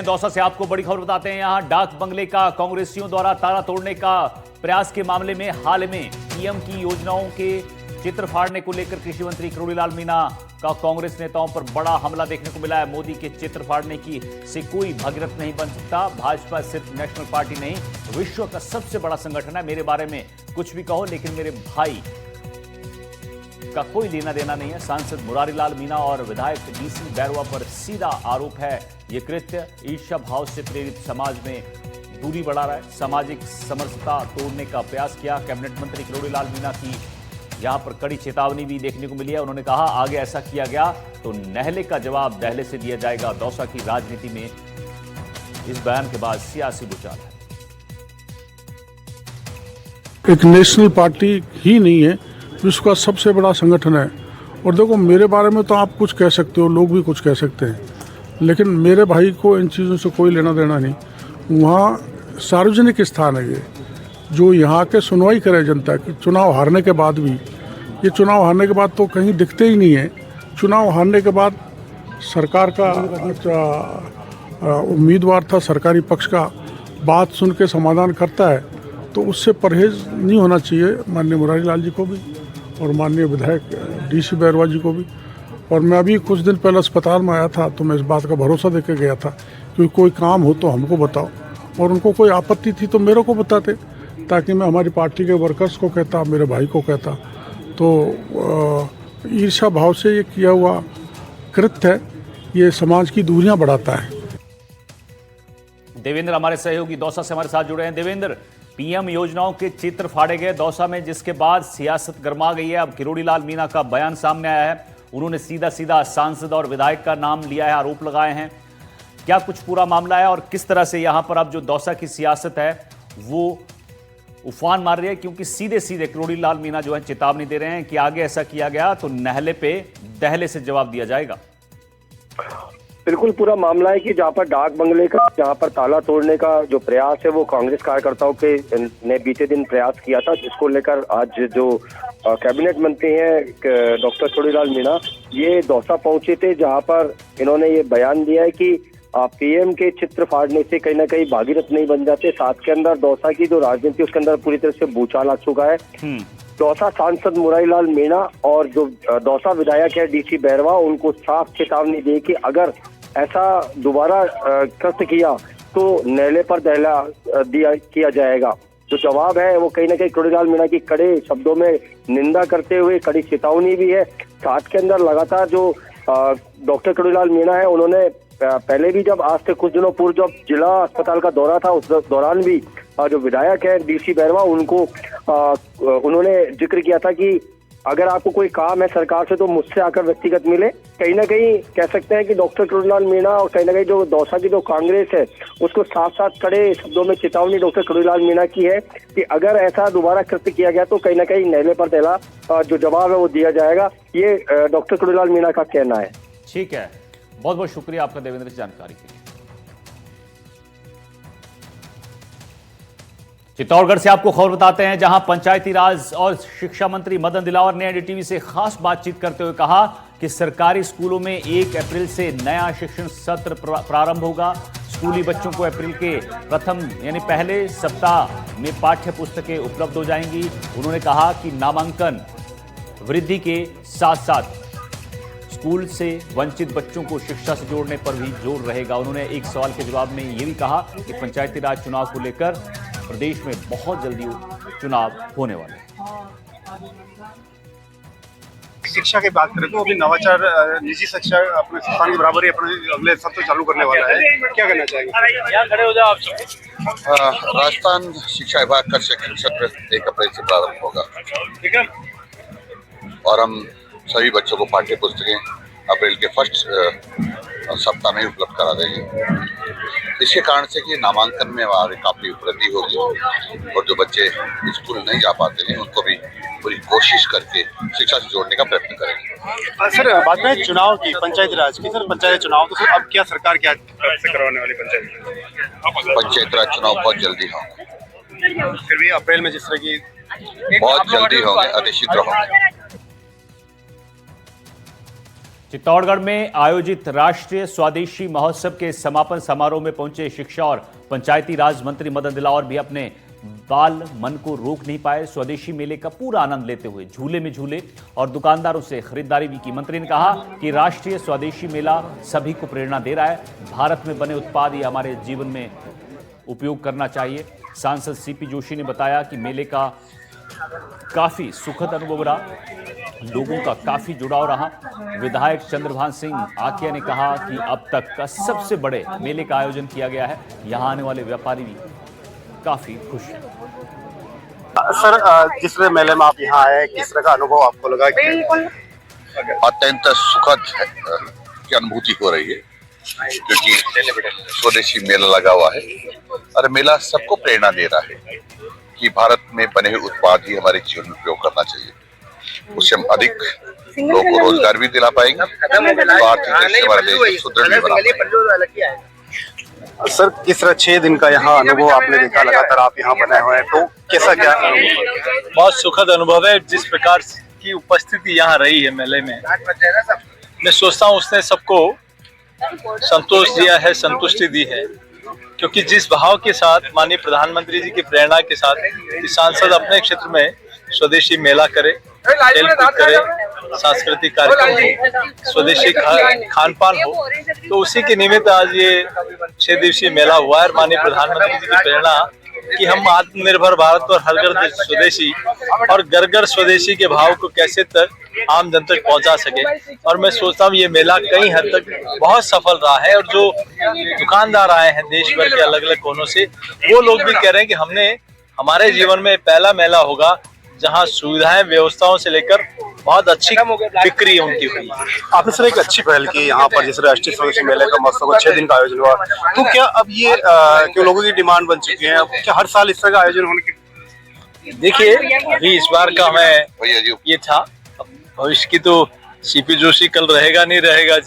दौसा से आपको बड़ी खबर बताते हैं। यहां डाक बंगले का कांग्रेसियों द्वारा ताला तोड़ने का प्रयास के मामले में हाल में पीएम की योजनाओं के चित्र फाड़ने को लेकर कृषि मंत्री करोड़ीलाल मीणा का कांग्रेस नेताओं पर बड़ा हमला देखने को मिला है। मोदी के चित्र फाड़ने की से कोई भगीरथ नहीं बन सकता। भाजपा सिर्फ नेशनल पार्टी नहीं, विश्व का सबसे बड़ा संगठन है। मेरे बारे में कुछ भी कहो, लेकिन मेरे भाई का कोई लेना देना नहीं है। सांसद मुरारीलाल मीणा और विधायक डीसी बैरवा पर सीधा आरोप है। ये कृत्य ईर्ष्या भाव से प्रेरित समाज में दूरी बढ़ा रहा है। सामाजिक समरसता तोड़ने का प्रयास किया। कैबिनेट मंत्री करोड़ीलाल मीणा की यहां पर कड़ी चेतावनी भी देखने को मिली है। उन्होंने कहा, आगे ऐसा किया गया तो नहले का जवाब दहले से दिया जाएगा। दौसा की राजनीति में इस बयान के बाद सियासी भूचाल है। एक नेशनल पार्टी ही नहीं है, विश्व का सबसे बड़ा संगठन है। और देखो, मेरे बारे में तो आप कुछ कह सकते हो, लोग भी कुछ कह सकते हैं, लेकिन मेरे भाई को इन चीज़ों से कोई लेना देना नहीं। वहाँ सार्वजनिक स्थान है ये, जो यहाँ के सुनवाई करे जनता की। चुनाव हारने के बाद भी, ये चुनाव हारने के बाद तो कहीं दिखते ही नहीं है। चुनाव हारने के बाद सरकार का उम्मीदवार था, सरकारी पक्ष का बात सुन के समाधान करता है, तो उससे परहेज नहीं होना चाहिए माननीय मुरारीलाल जी को भी और माननीय विधायक डीसी बैरवा जी को भी। और मैं अभी कुछ दिन पहले अस्पताल में आया था, तो मैं इस बात का भरोसा देकर गया था कि कोई काम हो तो हमको बताओ, और उनको कोई आपत्ति थी तो मेरे को बताते, ताकि मैं हमारी पार्टी के वर्कर्स को कहता, मेरे भाई को कहता। तो ईर्ष्या भाव से ये किया हुआ कृत्य है, ये समाज की दूरियां बढ़ाता है। देवेंद्र हमारे सहयोगी दौसा से हमारे साथ जुड़े हैं। देवेंद्र, पीएम योजनाओं के चित्र फाड़े गए दौसा में, जिसके बाद सियासत गर्मा गई है। अब करोड़ीलाल मीणा का बयान सामने आया है। उन्होंने सीधा सीधा सांसद और विधायक का नाम लिया है, आरोप लगाए हैं। क्या कुछ पूरा मामला है और किस तरह से यहां पर अब जो दौसा की सियासत है वो उफान मार रही है? क्योंकि सीधे सीधे करोड़ीलाल मीणा जो है चेतावनी दे रहे हैं कि आगे ऐसा किया गया तो नहले पे दहले से जवाब दिया जाएगा। बिल्कुल, पूरा मामला है कि जहाँ पर डाक बंगले का जहाँ पर ताला तोड़ने का जो प्रयास है वो कांग्रेस कार्यकर्ताओं के ने बीते दिन प्रयास किया था, जिसको लेकर आज जो कैबिनेट मंत्री हैं डॉक्टर करोड़ीलाल मीणा ये दौसा पहुंचे थे, जहाँ पर इन्होंने ये बयान दिया है कि पीएम के चित्र फाड़ने से कहीं ना कहीं भागीरथ नहीं बन जाते। साथ के अंदर दौसा की जो राजनीति उसके अंदर पूरी तरह से भूचाल आ चुका है। दौसा सांसद मुरारीलाल मीणा और जो दौसा विधायक है डीसी बैरवा, उनको साफ चेतावनी दी कि अगर ऐसा दोबारा कृत्य किया तो नहले पर दहला किया जाएगा। जो जवाब है वो कहीं ना कहीं करोड़ीलाल मीणा की कड़े शब्दों में निंदा करते हुए कड़ी चेतावनी भी है। साथ के अंदर लगातार जो डॉक्टर करोड़ीलाल मीणा है, उन्होंने पहले भी जब आज से कुछ दिनों पूर्व जब जिला अस्पताल का दौरा था, उस दौरान भी जो विधायक है डीसी बैरवा, उनको उन्होंने जिक्र किया था कि अगर आपको कोई काम है सरकार से तो मुझसे आकर व्यक्तिगत मिले। कहीं ना कहीं कह सकते हैं कि डॉक्टर करोड़ीलाल मीणा और कहीं ना कहीं जो दौसा की जो कांग्रेस है उसको साथ साथ कड़े शब्दों में चेतावनी डॉक्टर करोड़ीलाल मीणा की है कि अगर ऐसा दोबारा कृत्य किया गया तो कहीं ना कहीं नहले पर दहला जो जवाब है वो दिया जाएगा। ये डॉक्टर करोड़ीलाल मीणा का कहना है। ठीक है, बहुत बहुत शुक्रिया आपका देवेंद्र की जानकारी के लिए। चित्तौड़गढ़ से आपको खबर बताते हैं, जहां पंचायती राज और शिक्षा मंत्री मदन दिलावर ने एनडीटीवी से खास बातचीत करते हुए कहा कि सरकारी स्कूलों में 1 अप्रैल से नया शिक्षण सत्र प्रारंभ होगा। स्कूली बच्चों को अप्रैल के प्रथम यानी पहले सप्ताह में पाठ्य पुस्तकें उपलब्ध हो जाएंगी। उन्होंने कहा कि नामांकन वृद्धि के साथ साथ स्कूल से वंचित बच्चों को शिक्षा से जोड़ने पर भी जोर रहेगा। उन्होंने एक सवाल के जवाब में यह भी कहा कि पंचायती राज चुनाव को लेकर प्रदेश में बहुत जल्दी चुनाव होने वाले हैं। शिक्षा की बात करें तो अभी नवाचार निजी शिक्षा अपने स्थान की बराबरी अपने अगले सत्र चालू करने वाला है, क्या करना चाहेंगे? खड़े हो जाओ आप। राजस्थान शिक्षा विभाग का शिक्षण सत्र 1 अप्रैल से प्रारंभ होगा और हम सभी बच्चों को पाठ्य पुस्तकें अप्रैल के फर्स्ट सप्ताह में उपलब्ध करा देंगे। इसके कारण से कि नामांकन में हमारी काफी वृद्धि होगी और जो बच्चे स्कूल नहीं जा पाते हैं उनको भी पूरी कोशिश करके शिक्षा से जोड़ने का प्रयत्न करेंगे। सर, बात करें चुनाव की, पंचायती राज की, सर पंचायत चुनाव तो सर अब क्या सरकार क्या से करवाने वाली पंचायत राज चुनाव बहुत जल्दी होंगे, फिर भी अप्रैल में जिस तरह की बहुत जल्दी होंगे, अतिशीघ्र होंगे। चित्तौड़गढ़ में आयोजित राष्ट्रीय स्वदेशी महोत्सव के समापन समारोह में पहुंचे शिक्षा और पंचायती राज मंत्री मदन दिलावर भी अपने बाल मन को रोक नहीं पाए। स्वदेशी मेले का पूरा आनंद लेते हुए झूले में झूले और दुकानदारों से खरीदारी भी की। मंत्री ने कहा कि राष्ट्रीय स्वदेशी मेला सभी को प्रेरणा दे रहा है। भारत में बने उत्पाद ही हमारे जीवन में उपयोग करना चाहिए। सांसद सीपी जोशी ने बताया कि मेले का काफी सुखद अनुभव रहा, लोगों का काफी जुड़ाव रहा। विधायक चंद्रभान सिंह आकिया ने कहा कि अब तक का सबसे बड़े मेले का आयोजन किया गया है। यहां आने वाले व्यापारी भी काफी खुश हैं। सर, जिस तरह मेले में आप यहाँ आए, किस तरह का अनुभव आपको लगा? अत्यंत सुखद की अनुभूति हो रही है, क्योंकि स्वदेशी मेला लगा हुआ है और मेला सबको प्रेरणा दे रहा है कि भारत में बने हुए उत्पाद ही हमारे जीवन में उपयोग करना चाहिए। उससे हम अधिक लोगों को रोजगार भी दिला पाएंगे, तो आर्थिक दृष्टि से हमारा देश सुदृढ़ भी बना पाएगा। सर, किस तरह 6 दिन का यहाँ अनुभव आपने देखा, लगातार आप यहाँ बने हुए हैं, तो कैसा क्या अनुभव? बहुत सुखद अनुभव है। जिस प्रकार की उपस्थिति यहाँ रही है मेले में, मैं सोचता हूँ उसने सबको संतोष दिया है, संतुष्टि दी है, क्योंकि जिस भाव के साथ माननीय प्रधानमंत्री जी की प्रेरणा के साथ सांसद अपने क्षेत्र में स्वदेशी मेला करे, खेलकूद करे, सांस्कृतिक कार्यक्रम हो, स्वदेशी खान पान हो, तो उसी के निमित्त आज ये 6 दिवसीय मेला हुआ है। माननीय प्रधानमंत्री जी की प्रेरणा कि हम आत्मनिर्भर भारत और हर घर स्वदेशी और घर घर स्वदेशी के भाव को कैसे तक आम जन तक पहुंचा सके। और मैं सोचता हूँ ये मेला कई हद तक बहुत सफल रहा है, और जो दुकानदार आए हैं देश भर के अलग अलग कोनों से, वो लोग भी कह रहे हैं कि हमारे जीवन में पहला मेला होगा जहां सुविधाएं व्यवस्थाओं से लेकर बहुत अच्छी बिक्री उनकी हुई। आपने सर एक अच्छी पहल की यहाँ पर, जैसे राष्ट्रीय स्वदेशी मेले का महोत्सव 6 दिन का आयोजन हुआ, तो क्या अब ये क्यों लोगों की डिमांड बन चुकी है? क्या हर साल इस तरह का आयोजन होने की? देखिए, अभी इस बार का हमें ये था, भविष्य की तो सीपी जोशी कल रहेगा नहीं रहेगा,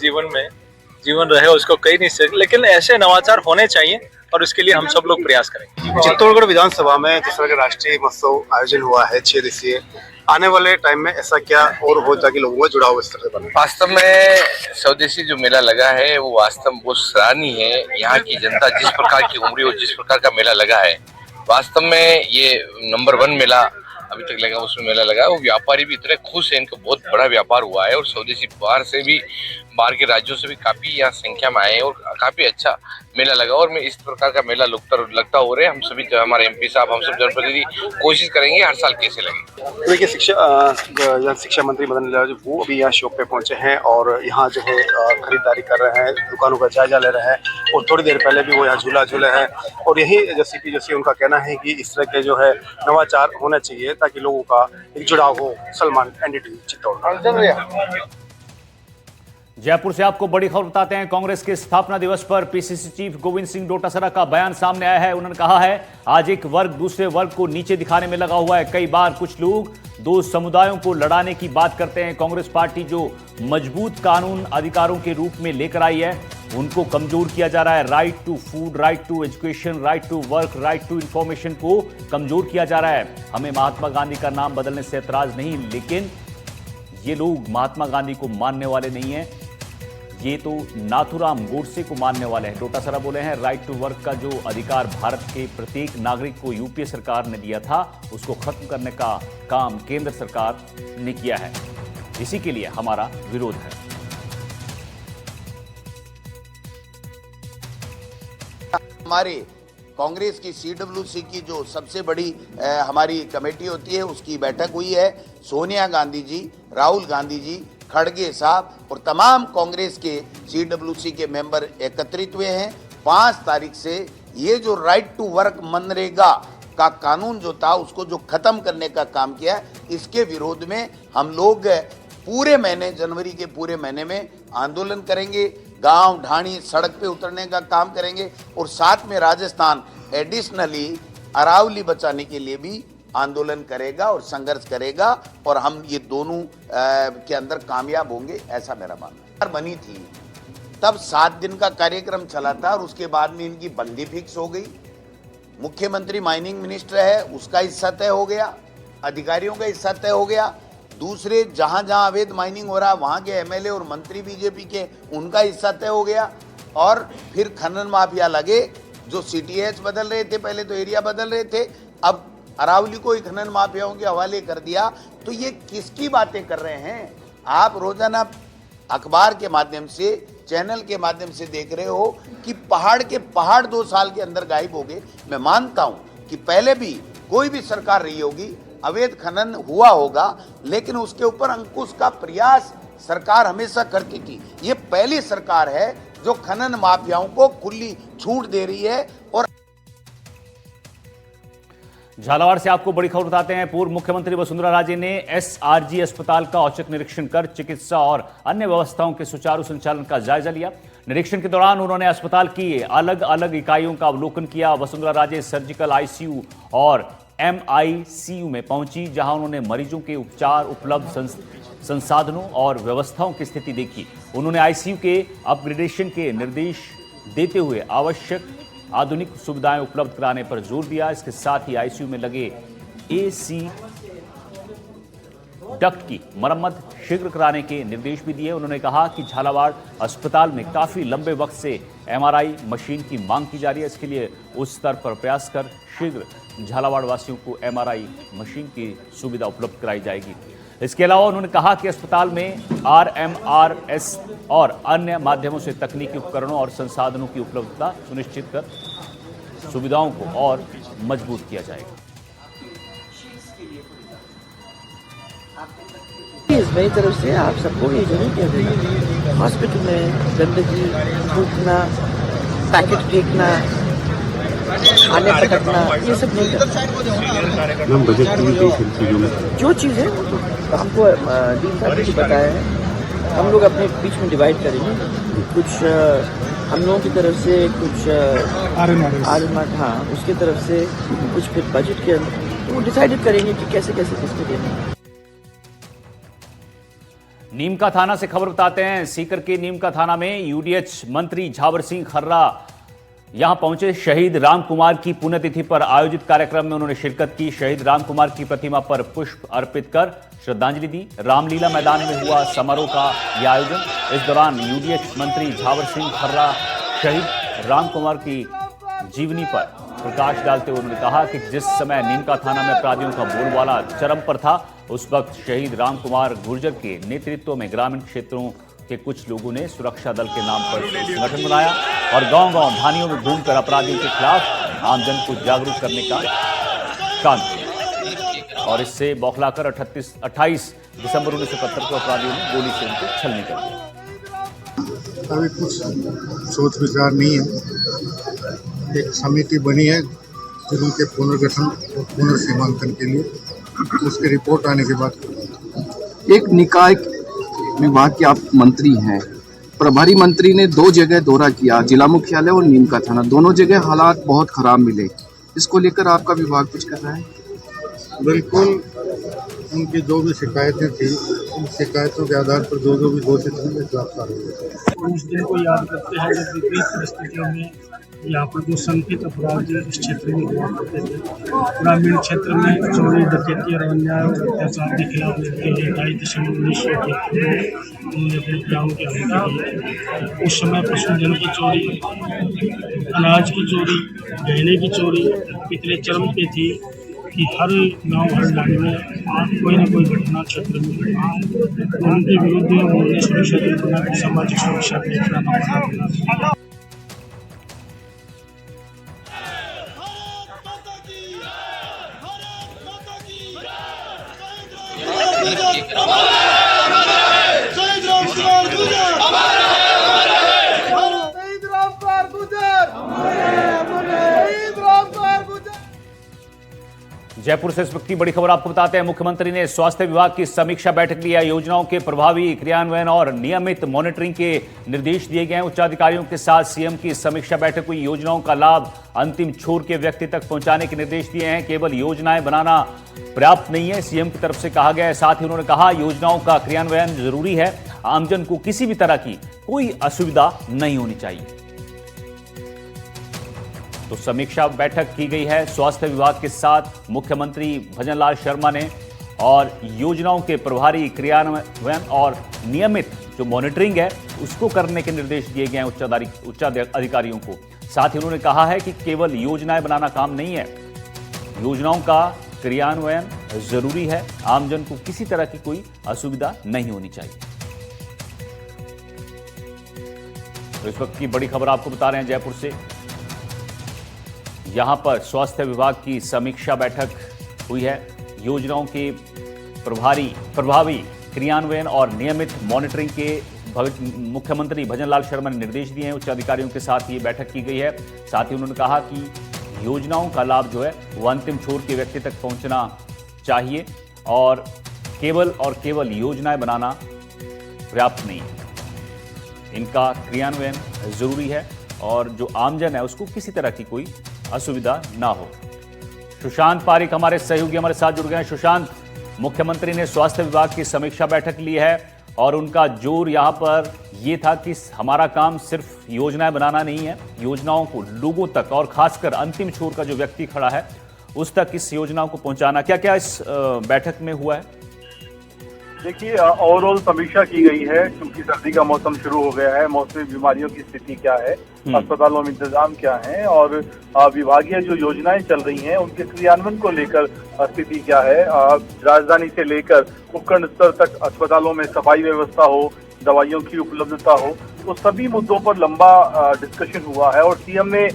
जीवन रहे उसको कही नहीं सकते, लेकिन ऐसे नवाचार होने चाहिए और इसके लिए हम सब लोग प्रयास करेंगे। चित्तौड़गढ़ विधानसभा में जिस तरह का राष्ट्रीय महोत्सव आयोजन हुआ है 6 दिवसीय, आने वाले टाइम में ऐसा क्या और हो ताकि लोगों का जुड़ाव इस तरह से बने? वास्तव में स्वदेशी जो मेला लगा है वो वास्तव में बहुत सराहनीय है। यहाँ की जनता जिस प्रकार की उमड़ी और जिस प्रकार का मेला लगा है, वास्तव में ये नंबर 1 मेला अभी तक लगा, उसमें मेला लगा है। वो व्यापारी भी इतने खुश हैं, इनका बहुत बड़ा व्यापार हुआ है और स्वदेशी बाहर के राज्यों से भी काफी यहाँ संख्या में आए और काफी अच्छा मेला लगा। और मैं इस प्रकार का मेला लगता हो रहे, हम सभी हमारे MP साहब, हम सब जनप्रतिनिधि कोशिश करेंगे हर साल कैसे लगे। देखिए, शिक्षा मंत्री मदन दिलावर जी वो अभी यहाँ शॉप पे पहुंचे हैं और यहाँ जो है खरीदारी कर रहे हैं, दुकानों का जायजा ले रहे हैं, और थोड़ी देर पहले भी वो यहाँ झूला झूले हैं। और यही जो सीपी जोशी उनका कहना है कि इस तरह के जो है नवाचार होना चाहिए ताकि लोगों का एक जुड़ाव हो। सलमान, NDTV, चित्तौड़गढ़। जयपुर से आपको बड़ी खबर बताते हैं। कांग्रेस के स्थापना दिवस पर PCC चीफ गोविंद सिंह डोटासरा का बयान सामने आया है। उन्होंने कहा है, आज एक वर्ग दूसरे वर्ग को नीचे दिखाने में लगा हुआ है। कई बार कुछ लोग 2 समुदायों को लड़ाने की बात करते हैं। कांग्रेस पार्टी जो मजबूत कानून अधिकारों के रूप में लेकर आई है, उनको कमजोर किया जा रहा है। Right to food, right to education, right to work, right to information को कमजोर किया जा रहा है। हमें महात्मा गांधी का नाम बदलने से एतराज नहीं, लेकिन ये लोग महात्मा गांधी को मानने वाले नहीं है, ये तो नाथूराम गोडसे को मानने वाले हैं। डोटासरा बोले हैं, राइट टू वर्क का जो अधिकार भारत के प्रत्येक नागरिक को UPA सरकार ने दिया था, उसको खत्म करने का काम केंद्र सरकार ने किया है। इसी के लिए हमारा विरोध है। हमारे कांग्रेस की CWC की जो सबसे बड़ी हमारी कमेटी होती है, उसकी बैठक हुई है। सोनिया गांधी जी, राहुल गांधी जी, खड़गे साहब और तमाम कांग्रेस के CWC के मेंबर एकत्रित हुए हैं। 5 तारीख से ये जो राइट टू वर्क मनरेगा का कानून जो था, उसको जो खत्म करने का काम किया, इसके विरोध में हम लोग पूरे महीने, जनवरी के पूरे महीने में आंदोलन करेंगे। गांव ढाणी सड़क पे उतरने का काम करेंगे और साथ में राजस्थान एडिशनली अरावली बचाने के लिए भी आंदोलन करेगा और संघर्ष करेगा, और हम ये दोनों के अंदर कामयाब होंगे, ऐसा मेरा मानना है। बनी थी तब 7 दिन का कार्यक्रम चला था और उसके बाद में इनकी बंदी फिक्स हो गई। मुख्यमंत्री माइनिंग मिनिस्टर है, उसका हिस्सा तय हो गया, अधिकारियों का हिस्सा तय हो गया। दूसरे जहां जहां अवैध माइनिंग हो रहा है वहां के एमएलए और मंत्री बीजेपी के, उनका हिस्सा तय हो गया। और फिर खनन माफिया लगे जो सीटीएच बदल रहे थे, पहले तो एरिया बदल रहे थे, अब अरावली को ही खनन माफियाओं के हवाले कर दिया। तो ये किसकी बातें कर रहे हैं? आप रोजाना अखबार के माध्यम से, चैनल के माध्यम से देख रहे हो कि पहाड़ के पहाड़ 2 साल के अंदर गायब हो गए। मैं मानता हूं कि पहले भी कोई भी सरकार रही होगी, अवैध खनन हुआ होगा, लेकिन उसके ऊपर अंकुश का प्रयास सरकार हमेशा करती थी। ये पहली सरकार है जो खनन माफियाओं को खुली छूट दे रही है। और झालावाड़ से आपको बड़ी खबर बताते हैं। पूर्व मुख्यमंत्री वसुंधरा राजे ने एसआरजी अस्पताल का औचक निरीक्षण कर चिकित्सा और अन्य व्यवस्थाओं के सुचारू संचालन का जायजा लिया। निरीक्षण के दौरान उन्होंने अस्पताल की अलग अलग इकाइयों का अवलोकन किया। वसुंधरा राजे सर्जिकल आईसीयू और एमआईसीयू में पहुंची, जहां उन्होंने मरीजों के उपचार, उपलब्ध संसाधनों और व्यवस्थाओं की स्थिति देखी। उन्होंने आईसीयू के अपग्रेडेशन के निर्देश देते हुए आवश्यक आधुनिक सुविधाएं उपलब्ध कराने पर जोर दिया। इसके साथ ही आईसीयू में लगे एसी डक्ट की मरम्मत शीघ्र कराने के निर्देश भी दिए। उन्होंने कहा कि झालावाड़ अस्पताल में काफी लंबे वक्त से एमआरआई मशीन की मांग की जा रही है। इसके लिए उस स्तर पर प्रयास कर शीघ्र झालावाड़ वासियों को एमआरआई मशीन की सुविधा उपलब्ध कराई जाएगी। इसके अलावा उन्होंने कहा कि अस्पताल में आरएमआरएस और अन्य माध्यमों से तकनीकी उपकरणों और संसाधनों की उपलब्धता सुनिश्चित कर सुविधाओं को और मजबूत किया जाएगा। मेरी तरफ से आप सबको ये जरूर कह देना, हॉस्पिटल में गंदगी, थूकना, पैकेट फेंकना, खाने पटकना, ये सब नहीं करना। जो चीज़ है हमको डीन साहब ने बताया है, हम लोग अपने बीच में डिवाइड करेंगे। कुछ हम लोगों की तरफ से, कुछ आरएमआर, हाँ उसकी तरफ से, कुछ फिर बजट के अंदर, तो वो डिसाइडेड करेंगे कि कैसे कैसे किसको देना है। नीमका थाना से खबर बताते हैं। सीकर के नीमका थाना में यूडीएच मंत्री झावर सिंह खर्रा यहां पहुंचे। शहीद राम कुमार की पुण्यतिथि पर आयोजित कार्यक्रम में उन्होंने शिरकत की। शहीद राम कुमार की प्रतिमा पर पुष्प अर्पित कर श्रद्धांजलि दी। रामलीला मैदान में हुआ समारोह का यह आयोजन। इस दौरान यूडीएच मंत्री झावर सिंह खर्रा शहीद राम कुमार की जीवनी पर प्रकाश डालते हुए उन्होंने कहा कि जिस समय नीमका थाना में अपराधियों का बोलबाला चरम पर था, उस वक्त शहीद राम कुमार गुर्जर के नेतृत्व में ग्रामीण क्षेत्रों के कुछ लोगों ने सुरक्षा दल के नाम पर संगठन बनाया और गांव-गांव धानियों में घूमकर अपराधियों के खिलाफ आमजन को जागरूक करने का काम किया और इससे बौखलाकर 28 दिसंबर 1971 को अपराधियों ने गोली से उनको छलनी कर दिया। अभी कुछ सोच विचार नहीं है। एक समिति बनी है फिर उनके पुनर्गठन और पुनर्सीमांकन के लिए, उसकी रिपोर्ट आने के बाद एक निकाय विभाग के आप मंत्री हैं, प्रभारी मंत्री ने 2 जगह दौरा किया, जिला मुख्यालय और नीमका थाना, दोनों जगह हालात बहुत खराब मिले। इसको लेकर आपका विभाग कुछ कर रहा है? बिल्कुल, उनकी जो भी शिकायतें थी, उन शिकायतों के आधार पर जो भी दोषित होंगे गिरफ्तार होंगे। उस दिन को याद करते हैं जब विपरीत परिस्थितियों में यहाँ पर जो संकित अपराध इस क्षेत्र में हुआ करते थे। ग्रामीण क्षेत्र में चोरी, डकैती और अन्याय और अत्याचार के खिलाफ लड़ते हुए 22 दिसंबर 1971 में उन्होंने अपने प्राणों की आहुति दी। उस समय पशुधन की चोरी, अनाज की चोरी, गहने की चोरी इतने चरम पे थी कि हर गांव हर लाइन में कोई न कोई घटना क्षेत्र में घटी। उनके विरुद्ध उन्होंने सुरक्षा दल बना, सामाजिक सुरक्षा बना। जयपुर से इस वक्त की बड़ी खबर आपको बताते हैं। मुख्यमंत्री ने स्वास्थ्य विभाग की समीक्षा बैठक लिया। योजनाओं के प्रभावी क्रियान्वयन और नियमित मॉनिटरिंग के निर्देश दिए गए हैं। उच्चाधिकारियों के साथ सीएम की समीक्षा बैठक हुई। योजनाओं का लाभ अंतिम छोर के व्यक्ति तक पहुंचाने के निर्देश दिए हैं। केवल योजनाएं बनाना पर्याप्त नहीं है, सीएम की तरफ से कहा गया है। साथ ही उन्होंने कहा योजनाओं का क्रियान्वयन जरूरी है, आमजन को किसी भी तरह की कोई असुविधा नहीं होनी चाहिए। तो समीक्षा बैठक की गई है स्वास्थ्य विभाग के साथ मुख्यमंत्री भजनलाल शर्मा ने और योजनाओं के प्रभावी क्रियान्वयन और नियमित जो मॉनिटरिंग है उसको करने के निर्देश दिए गए हैं उच्च अधिकारियों को। साथ ही उन्होंने कहा है कि केवल योजनाएं बनाना काम नहीं है, योजनाओं का क्रियान्वयन जरूरी है। आमजन को किसी तरह की कोई असुविधा नहीं होनी चाहिए। तो इस वक्त की बड़ी खबर आपको बता रहे हैं जयपुर से। यहां पर स्वास्थ्य विभाग की समीक्षा बैठक हुई है। योजनाओं के प्रभावी क्रियान्वयन और नियमित मॉनिटरिंग के मुख्यमंत्री भजनलाल शर्मा ने निर्देश दिए हैं। उच्च अधिकारियों के साथ ये बैठक की गई है। साथ ही उन्होंने कहा कि योजनाओं का लाभ जो है वो अंतिम छोर के व्यक्ति तक पहुंचना चाहिए और केवल योजनाएं बनाना पर्याप्त नहीं है, इनका क्रियान्वयन जरूरी है और जो आमजन है उसको किसी तरह की कोई असुविधा ना हो। सुशांत पारिक हमारे सहयोगी हमारे साथ जुड़ गए हैं। सुशांत, मुख्यमंत्री ने स्वास्थ्य विभाग की समीक्षा बैठक ली है और उनका जोर यहां पर यह था कि हमारा काम सिर्फ योजनाएं बनाना नहीं है, योजनाओं को लोगों तक और खासकर अंतिम छोर का जो व्यक्ति खड़ा है उस तक इस योजनाओं को पहुंचाना। क्या क्या इस बैठक में हुआ है? देखिए, ओवरऑल समीक्षा की गई है क्योंकि सर्दी का मौसम शुरू हो गया है। मौसमी बीमारियों की स्थिति क्या है, अस्पतालों में इंतजाम क्या है और विभागीय जो योजनाएं चल रही हैं उनके क्रियान्वयन को लेकर स्थिति क्या है। राजधानी से लेकर उपखंड स्तर तक अस्पतालों में सफाई व्यवस्था हो, दवाइयों की उपलब्धता हो, तो सभी मुद्दों पर लंबा डिस्कशन हुआ है और सीएम ने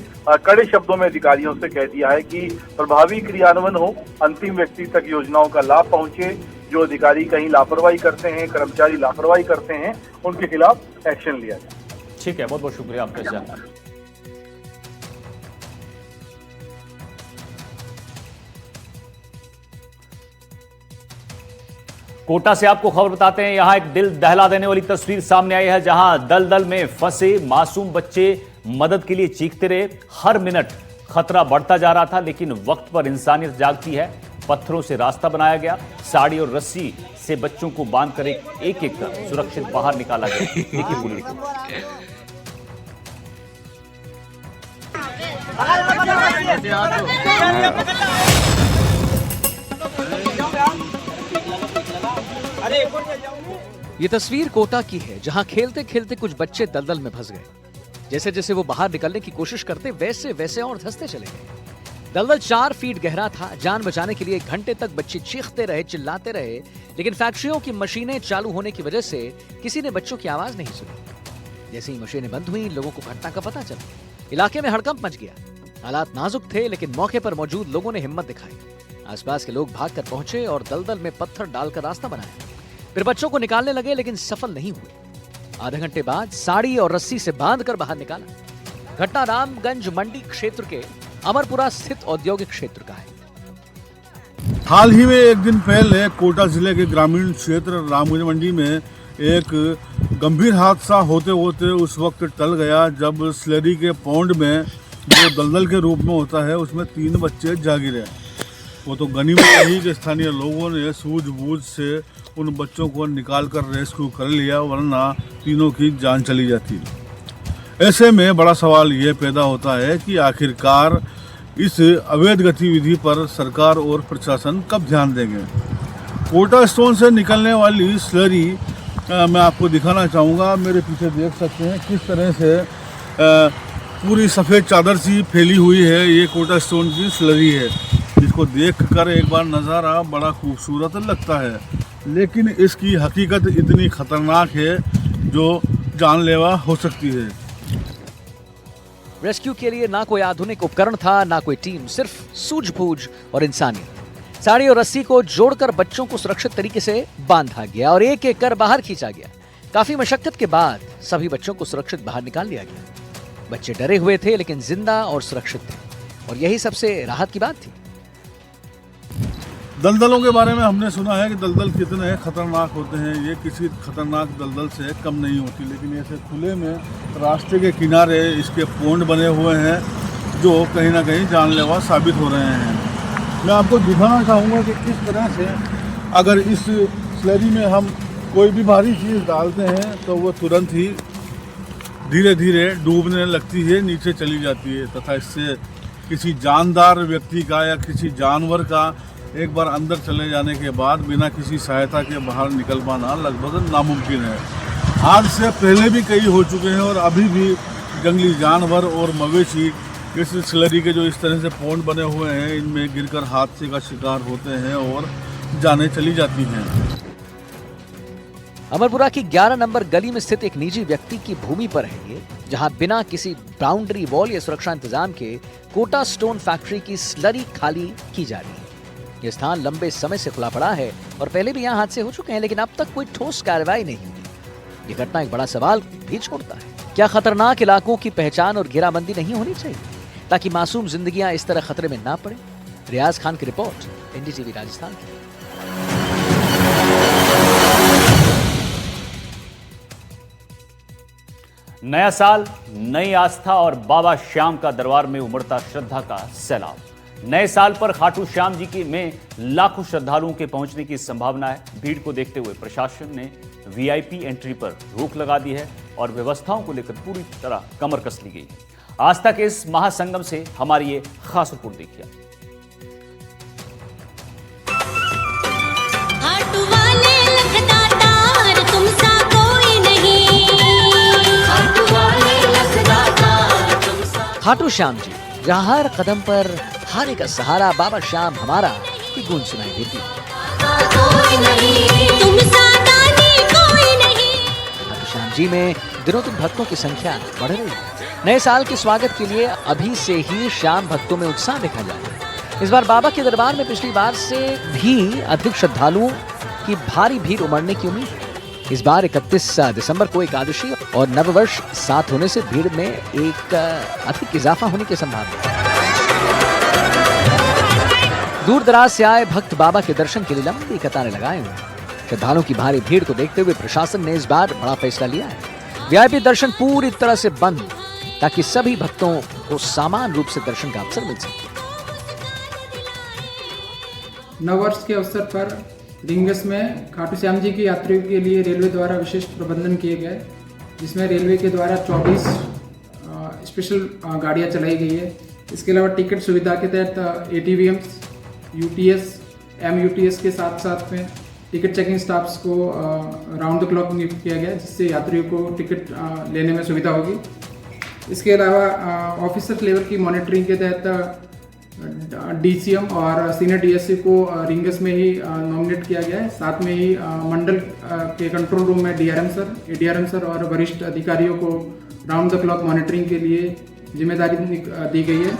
कड़े शब्दों में अधिकारियों से कह दिया है कि प्रभावी क्रियान्वयन हो, अंतिम व्यक्ति तक योजनाओं का लाभ पहुंचे। जो अधिकारी कहीं लापरवाही करते हैं, कर्मचारी लापरवाही करते हैं, उनके खिलाफ एक्शन लिया जाए। ठीक है, बहुत बहुत शुक्रिया आपका जानकारी। कोटा से आपको खबर बताते हैं। यहां एक दिल दहला देने वाली तस्वीर सामने आई है जहां दलदल में फंसे मासूम बच्चे मदद के लिए चीखते रहे। हर मिनट खतरा बढ़ता जा रहा था लेकिन वक्त पर इंसानियत जागती है। पत्थरों से रास्ता बनाया गया, साड़ी और रस्सी से बच्चों को बांधकर एक एक कर सुरक्षित बाहर निकाला गया। देखिए पुलिस ये तस्वीर कोटा की है जहां खेलते खेलते कुछ बच्चे दलदल में फंस गए। जैसे जैसे वो बाहर निकलने की कोशिश करते वैसे वैसे और धंसते चले गए। दलदल 4 फीट गहरा था। जान बचाने के लिए 1 घंटे तक बच्चे चीखते रहे, चिल्लाते रहे, लेकिन फैक्ट्रियों की मशीनें चालू होने की वजह से किसी ने बच्चों की आवाज नहीं सुनी। जैसे ही मशीनें बंद हुई, लोगों को घटना का पता चला। इलाके में हड़कंप मच गया। हालात नाजुक थे लेकिन मौके पर मौजूद लोगों ने हिम्मत दिखाई। आसपास के लोग भागकर पहुंचे और दलदल में पत्थर डालकर रास्ता बनाया। फिर बच्चों को निकालने लगे लेकिन सफल नहीं हुए। आधे घंटे बाद साड़ी और रस्सी से बांधकर बाहर निकाला। घटना रामगंज मंडी क्षेत्र के अमरपुरा स्थित औद्योगिक क्षेत्र का है। हाल ही में एक दिन पहले कोटा जिले के ग्रामीण क्षेत्र रामगंज मंडी में एक गंभीर हादसा होते होते उस वक्त टल गया जब स्लरी के पौंड में जो दलदल के रूप में होता है उसमें 3 बच्चे जा गिरे। वो तो गनीमत रही कि स्थानीय लोगों ने सूझबूझ से उन बच्चों को निकाल कर रेस्क्यू कर लिया, वरना तीनों की जान चली जाती। ऐसे में बड़ा सवाल ये पैदा होता है कि आखिरकार इस अवैध गतिविधि पर सरकार और प्रशासन कब ध्यान देंगे। कोटा स्टोन से निकलने वाली स्लरी मैं आपको दिखाना चाहूँगा। मेरे पीछे देख सकते हैं किस तरह से पूरी सफ़ेद चादर सी फैली हुई है। ये कोटा स्टोन की स्लरी है जिसको देखकर एक बार नज़ारा बड़ा खूबसूरत लगता है, लेकिन इसकी हकीकत इतनी खतरनाक है जो जानलेवा हो सकती है। रेस्क्यू के लिए ना कोई आधुनिक उपकरण था, ना कोई टीम, सिर्फ सूझबूझ और इंसानियत। साड़ी और रस्सी को जोड़कर बच्चों को सुरक्षित तरीके से बांधा गया और एक एक कर बाहर खींचा गया। काफी मशक्कत के बाद सभी बच्चों को सुरक्षित बाहर निकाल लिया गया। बच्चे डरे हुए थे लेकिन जिंदा और सुरक्षित थे और यही सबसे राहत की बात थी। दलदलों के बारे में हमने सुना है कि दलदल कितने खतरनाक होते हैं। ये किसी खतरनाक दलदल से कम नहीं होती, लेकिन ऐसे खुले में रास्ते के किनारे इसके पौंड बने हुए हैं जो कहीं ना कहीं जानलेवा साबित हो रहे हैं। मैं आपको दिखाना चाहूँगा कि किस तरह से अगर इस स्लरी में हम कोई भी भारी चीज़ डालते हैं तो वो तुरंत ही धीरे धीरे डूबने लगती है, नीचे चली जाती है तथा इससे किसी जानदार व्यक्ति का या किसी जानवर का एक बार अंदर चले जाने के बाद बिना किसी सहायता के बाहर निकल पाना लगभग नामुमकिन है। आज से पहले भी कई हो चुके हैं और अभी भी जंगली जानवर और मवेशी इस स्लरी के जो इस तरह से पौंड बने हुए हैं इनमें गिरकर हादसे का शिकार होते हैं और जानें चली जाती हैं। अमरपुरा की 11 नंबर गली में स्थित एक निजी व्यक्ति की भूमि पर है ये, जहां बिना किसी बाउंड्री वॉल या सुरक्षा इंतजाम के कोटा स्टोन फैक्ट्री की स्लरी खाली की जा रही है। यह स्थान लंबे समय से खुला पड़ा है और पहले भी यहां हादसे हो चुके हैं, लेकिन अब तक कोई ठोस कार्रवाई नहीं हुई। यह घटना एक बड़ा सवाल भी छोड़ता है, क्या खतरनाक इलाकों की पहचान और घेराबंदी नहीं होनी चाहिए ताकि मासूम जिंदगियां इस तरह खतरे में ना पड़े? रियाज खान की रिपोर्ट, एनडीटीवी राजस्थान की। नया साल, नई आस्था और बाबा श्याम का दरबार में उमड़ता श्रद्धा का सैलाब। नए साल पर खाटू श्याम जी की में लाखों श्रद्धालुओं के पहुंचने की संभावना है। भीड़ को देखते हुए प्रशासन ने वीआईपी एंट्री पर रोक लगा दी है और व्यवस्थाओं को लेकर पूरी तरह कमर कस ली गई है। आस्था के इस महासंगम से हमारी ये खास रिपोर्ट देखिए। खाटू श्याम जी, जहाँ हर कदम पर हारे का सहारा बाबा श्याम हमारा की गूंज सुनाई देती है। खाटू श्याम जी में दिनों दिन भक्तों की संख्या बढ़ रही है। नए साल के स्वागत के लिए अभी से ही श्याम भक्तों में उत्साह देखा जा रहा है। इस बार बाबा के दरबार में पिछली बार से भी अधिक श्रद्धालुओं की भारी भीड़ उमड़ने की उम्मीद है। इस बार 31 दिसंबर को एकादशी और नववर्ष साथ होने से भीड़ में एक अधिक इजाफा होने की संभावना है। दूर दराज से आए भक्त बाबा के दर्शन के लिए लंबी कतारें लगाए हुए हैं। श्रद्धालुओं की भारी भीड़ को देखते हुए प्रशासन ने इस बार बड़ा फैसला लिया है। वीआईपी दर्शन पूरी तरह से बंद ताकि सभी भक्तों को समान रूप से दर्शन का अवसर मिल सके। नववर्ष के अवसर पर रिंगस में खाटू श्याम जी की यात्रियों के लिए रेलवे द्वारा विशेष प्रबंधन किए गए, जिसमें रेलवे के द्वारा 24 स्पेशल गाड़ियां चलाई गई है। इसके अलावा टिकट सुविधा के तहत ATVMs, UTS, MUTS के साथ साथ में टिकट चेकिंग स्टाफ्स को राउंड द क्लॉक नियुक्त किया गया, जिससे यात्रियों को टिकट लेने में सुविधा होगी। इसके अलावा ऑफिसर लेवल की मॉनिटरिंग के तहत DCM और सीनियर DSC को रिंगस में ही नॉमिनेट किया गया है। साथ में ही मंडल के कंट्रोल रूम में DRM सर, ADRM सर और वरिष्ठ अधिकारियों को राउंड द क्लॉक मॉनिटरिंग के लिए जिम्मेदारी दी गई है।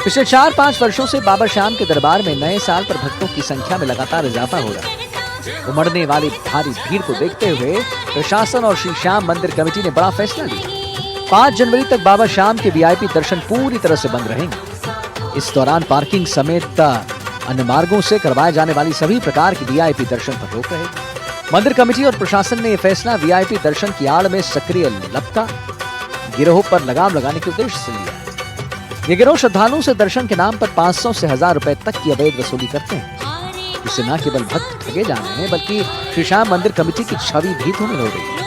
पिछले 4-5 वर्षों से बाबा श्याम के दरबार में नए साल पर भक्तों की संख्या में लगातार इजाफा हो रहा है। उमड़ने वाली भारी भीड़ को देखते हुए प्रशासन और श्री श्याम मंदिर कमेटी ने बड़ा फैसला लिया। 5 जनवरी तक बाबा श्याम के वीआईपी दर्शन पूरी तरह से बंद रहेंगे। इस दौरान पार्किंग समेत अन्य मार्गों से करवाए जाने वाली सभी प्रकार की वीआईपी दर्शन पर रोक रहेगी। मंदिर कमेटी और प्रशासन ने यह फैसला वीआईपी दर्शन की आड़ में सक्रिय लपका गिरोह पर लगाम लगाने के उद्देश्य से लिया। ये गिरोह श्रद्धालुओं से दर्शन के नाम पर 500 से 1000 रुपए तक की अवैध वसूली करते हैं। इससे न केवल भक्त ठगे जा रहे हैं, बल्कि श्री श्याम मंदिर कमेटी की छवि भी धूमिल हो गई है।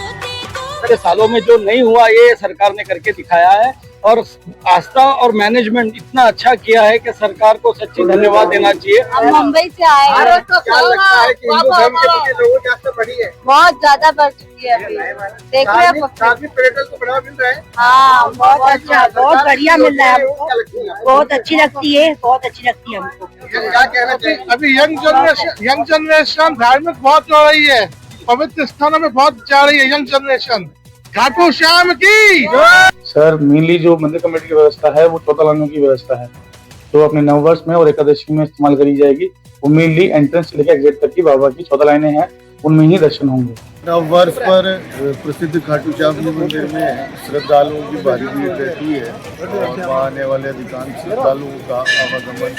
पिछले सालों में जो नहीं हुआ ये सरकार ने करके दिखाया है और आस्था और मैनेजमेंट इतना अच्छा किया है कि सरकार को सच्ची धन्यवाद देना चाहिए। हम मुंबई से आए हैं, क्या लगता है कि हिंदू धर्म के प्रति लोगों की आस्था बढ़ी है? बहुत ज्यादा बढ़ चुकी है। देख रहे हैं धार्मिक पर्यटन को बढ़ावा मिल रहा है। हाँ, बहुत अच्छा, बहुत बढ़िया मिल रहा है हमको। बहुत अच्छी लगती है, बहुत अच्छी लगती है हमको। क्या कहना चाहिए? अभी यंग जनरेशन धार्मिक बहुत हो रही है, पवित्र स्थानों में बहुत जा रही है यंग जनरेशन। खाटू श्याम की सर, मेनली जो मंदिर कमेटी की व्यवस्था है वो 14 लाइनों की व्यवस्था है, जो अपने नववर्ष में और एकादशी में इस्तेमाल करी जाएगी। वो मेनली एंट्रेंस से लेकर एग्जिट तक की बाबा की 14 लाइनें हैं, उनमें ही दर्शन होंगे। नववर्ष पर प्रसिद्ध खाटू श्याम जी मंदिर में श्रद्धालुओं की भारी भीड़ रहती है और वहाँ आने वाले अधिकांश श्रद्धालुओं का आवागमन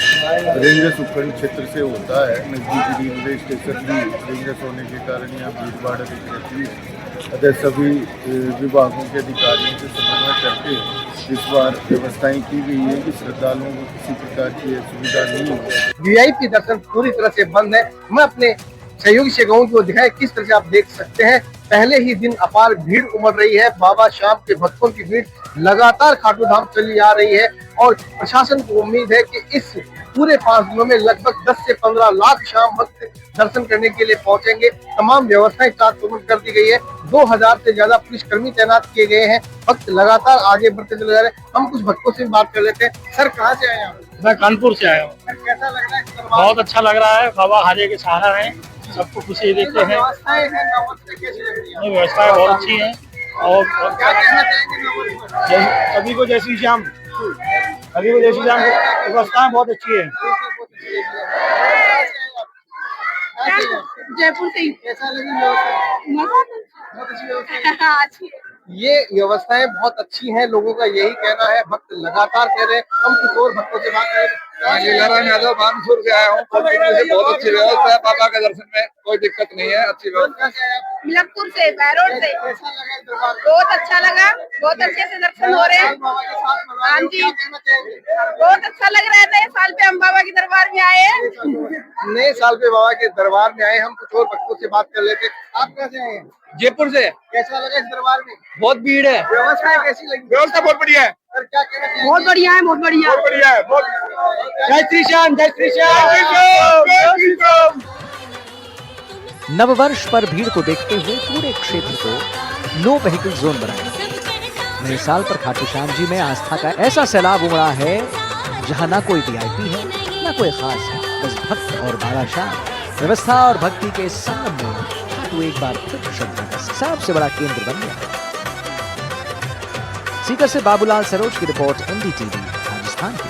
रिंगस उपखंड क्षेत्र से होता है। नजदीकी रेलवे स्टेशन भी रिंगस होने के कारण यहाँ भीड़ भाड़ अधिक रहती है। अतः सभी विभागों के अधिकारियों से समन्वय करके इस बार व्यवस्थाएं की गई है कि श्रद्धालुओं को किसी प्रकार की सुविधा नहीं हो। वीआईपी दर्शन पूरी तरह से बंद है। मैं अपने सहयोगी से कहूँ कि वो दिखाए किस तरह से आप देख सकते हैं पहले ही दिन अपार भीड़ उमड़ रही है। बाबा श्याम के भक्तों की भीड़ लगातार खाटू धाम चली आ रही है और प्रशासन को उम्मीद है कि इस पूरे 5 दिनों में लगभग 10 से 15 लाख श्याम भक्त दर्शन करने के लिए पहुंचेंगे। तमाम व्यवस्थाएं चाक चौबंद कर दी गई है। 2000 से ज्यादा पुलिसकर्मी तैनात किए गए हैं। भक्त लगातार आगे बढ़ते चले जा रहे हैं। हम कुछ भक्तों से बात कर लेते हैं। सर, कहाँ से आए आप? मैं कानपुर से आया हूँ। कैसा लग रहा है? बहुत अच्छा लग रहा है। बाबा हारे के सहारा है, सबको खुशी देते हैं। व्यवस्थाएं हैं नववर्ष में, कैसी लग रही है? व्यवस्थाएं बहुत अच्छी हैं और क्या कहना चाहेंगे नववर्ष पर? सभी को जय श्री श्याम, सभी को जय श्री श्याम। व्यवस्थाएं बहुत अच्छी है। जयपुर से ही। कैसा लगी व्यवस्था? बहुत अच्छी व्यवस्था है। ये व्यवस्थाएं बहुत अच्छी हैं, लोगों का यही कहना है। भक्त लगातार कह रहे हैं। हम कुछ और भक्तों से बात करें। लीलाराम यादव कानपुर से आया हूँ। बहुत अच्छी व्यवस्था है, बाबा के दर्शन में कोई दिक्कत नहीं है, अच्छी व्यवस्था है। मिलकपुर से, बैरोड से। बहुत अच्छा लगा, बहुत अच्छे से दर्शन हो रहे हैं। हाँ जी, बहुत अच्छा लग रहा है। नए साल पे हम बाबा के दरबार में आए हैं। नए साल पे बाबा के दरबार में आए। हम कुछ और भक्तों से बात कर लेते। आप कैसे आए हैं? जयपुर से। कैसा लगा इस दरबार में? बहुत भीड़ है। व्यवस्था कैसी लगी? व्यवस्था बहुत बढ़िया है। सर, क्या कहना चाहिए? बहुत बढ़िया है, बहुत बढ़िया, बहुत बढ़िया है। बहुत जय श्री श्याम, जय श्री श्याम, जय श्री श्याम। नववर्ष पर भीड़ को देखते हुए पूरे क्षेत्र को नो व्हीकल जोन बनाया। नए साल पर खाटू श्याम जी में आस्था का ऐसा सैलाब उमड़ा है जहां ना कोई वीआईपी है, ना कोई खास है, बस भक्त और बाबा श्याम। व्यवस्था और भक्ति के संगम में खाटू एक बार फिर श्रद्धा का सबसे बड़ा केंद्र बन गया। सीकर से बाबूलाल सरोज की रिपोर्ट, NDTV राजस्थान की।